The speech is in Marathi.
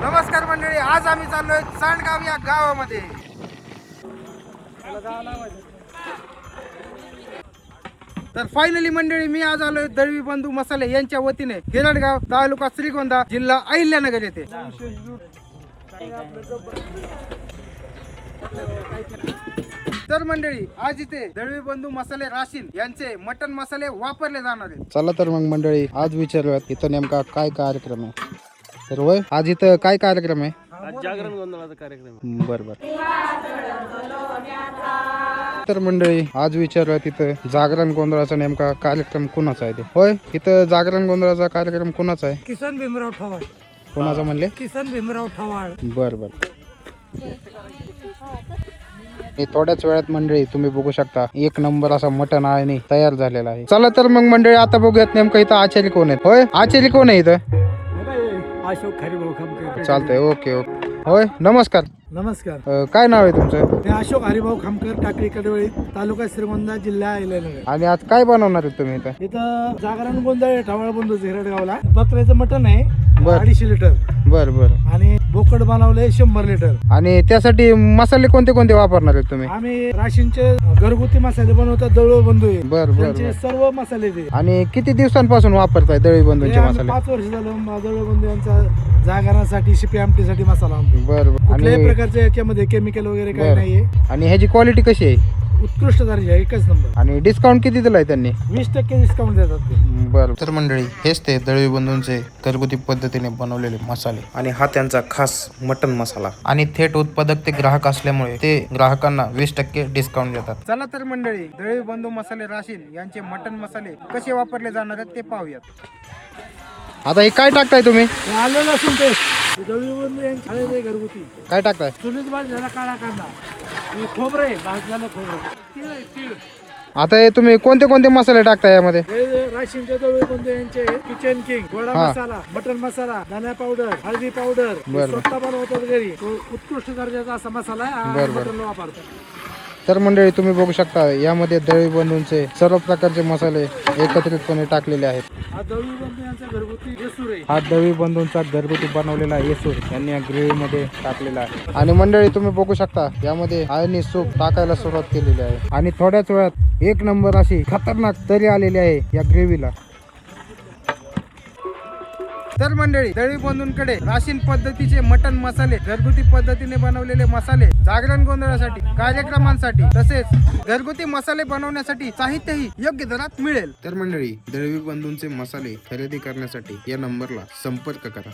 नमस्कार मंडळी, आज आम्ही चाललोय सांडगाव या गावामध्ये. तर फायनली मंडळी मी आज आलोय दळवी बंधू मसाले यांच्या वतीने हेरडगाव, तालुका श्रीगोंदा, जिल्हा अहिल्यानगर येथे. तर मंडळी आज इथे दळवी बंधू मसाले राशीन यांचे मटन मसाले वापरले जाणार आहेत. चला तर मग मंडळी आज विचारूयात इथं नेमका काय कार्यक्रम आहे. तर होय आज इथं काय कार्यक्रम आहे? जागरण गोंधळाचा कार्यक्रम. बर बर. तर मंडळी आज विचारूया तिथं जागरण गोंधळाचा नेमका कार्यक्रम कुणाचा आहे ते. होय इथं जागरण गोंधळाचा कार्यक्रम कुणाचा आहे? किसन भीमराव ठवाळ. कोणाचा म्हणले? किसन भीमराव ठवाळ. बर बर. हे थोड्याच वेळात मंडळी तुम्ही बघू शकता एक नंबर असा मटन आहे तयार झालेला आहे. चला तर मग मंडळी आता बघूयात नेमकं इथं आचारी कोण आहेत. होय आचारी कोण आहे इथं? अशोक हरिभाऊ खामकर. चालतंय. Okay okay. होय नमस्कार. नमस्कार. काय नाव आहे तुमचं? ते अशोक हरिभाऊ खामकर, टाकळी कडवळी, तालुका श्रीगोंदा, जिल्हा अहिल्यानगर. आणि आज काय बनवणार आहे तुम्ही इथं? इथं जागरण गोंधळ ठवाळ बंधू झेरडगावला बकऱ्याचं मटण आहे बर. 250 लिटर बर बर. आणि बोकड बनवलंय 100 लिटर. आणि त्यासाठी मसाले कोणते कोणते वापरणार आहेत तुम्ही? आम्ही राशींचे घरगुती मसाले बनवतात. दळवी बंधू आहे. बर बर त्यांचे बर. सर्व मसाले ते. आणि किती दिवसांपासून वापरताय दळवी बंधूंचे मसाले? 5 वर्ष झालं दळवी बंधू यांचा जागरणासाठी, शिपी आमटीसाठी मसाला आणतो. बर बर. कुठल्याही आणि प्रकारच्या याच्यामध्ये केमिकल वगैरे काही बर. नाहीये. आणि ह्याची क्वालिटी कशी आहे? उत्कृष्ट दर्जा, एकच नंबर. आणि डिस्काउंट किती दिलाय त्यांनी? 20% डिस्काउंट देतात ते. बर. तर मंडळी हेच ते दळवी बंधूंचे घरगुती पद्धतीने बनवलेले मसाले आणि हा त्यांचा खास मटन मसाला. आणि थेट उत्पादक ते ग्राहक असल्यामुळे ते ग्राहकांना 20% डिस्काउंट देतात. चला तर मंडळी दळवी बंधू मसाले राशीन यांचे मटन मसाले कसे वापरले जाणार आहेत ते पाहूयात. आता हे काय टाकताय तुम्ही? हे आलं लसूण पेस्ट, दळवी बंधू यांची आलेले घरगुती. काय टाकताय? चुलीत भाजलेला काळा कांदा, हे खोबरं आहे, भाजलेलं खोबरं, तीळ आहे, तीळ. आता हे तुम्ही कोणते कोणते मसाले टाकताय यामध्ये? हे राशींचे दळवी बंधू यांचे किचन किंग, गोडा हा. मसाला, मटन मसाला, धना पावडर, हळदी पावडर, बरं. स्वतः बनवतात घरी. तो उत्कृष्ट दर्जाचा असा मसाला आहे. बरं, बरं. मटनला वापरतात. तर मंडळी तुम्ही बघू शकता यामध्ये दळवी बंधूंचे सर्व प्रकारचे मसाले एकत्रितपणे टाकलेले आहेत. हा दळवी बंधू यांचा घरगुती येसूर आहे. हा दळवी बंधूंचा घरगुती बनवलेला येसूर यांनी या ग्रेव्ही मध्ये टाकलेला आहे. आणि मंडळी तुम्ही बघू शकता यामध्ये आळणी सूप टाकायला सुरुवात केलेली आहे. आणि थोड्याच वेळात एक नंबर अशी खतरनाक तरी आलेली आहे या ग्रेव्हीला. तर मंडळी दळवी बंधूंकडे राशीन पद्धतीचे मटन मसाले, घरगुती पद्धतीने बनवलेले मसाले, जागरण गोंधळासाठी, कार्यक्रमांसाठी तसेच घरगुती मसाले बनवण्यासाठी साहित्यही योग्य दरात मिळेल. तर मंडळी दळवी बंधूंचे मसाले खरेदी करण्यासाठी या नंबरला संपर्क करा.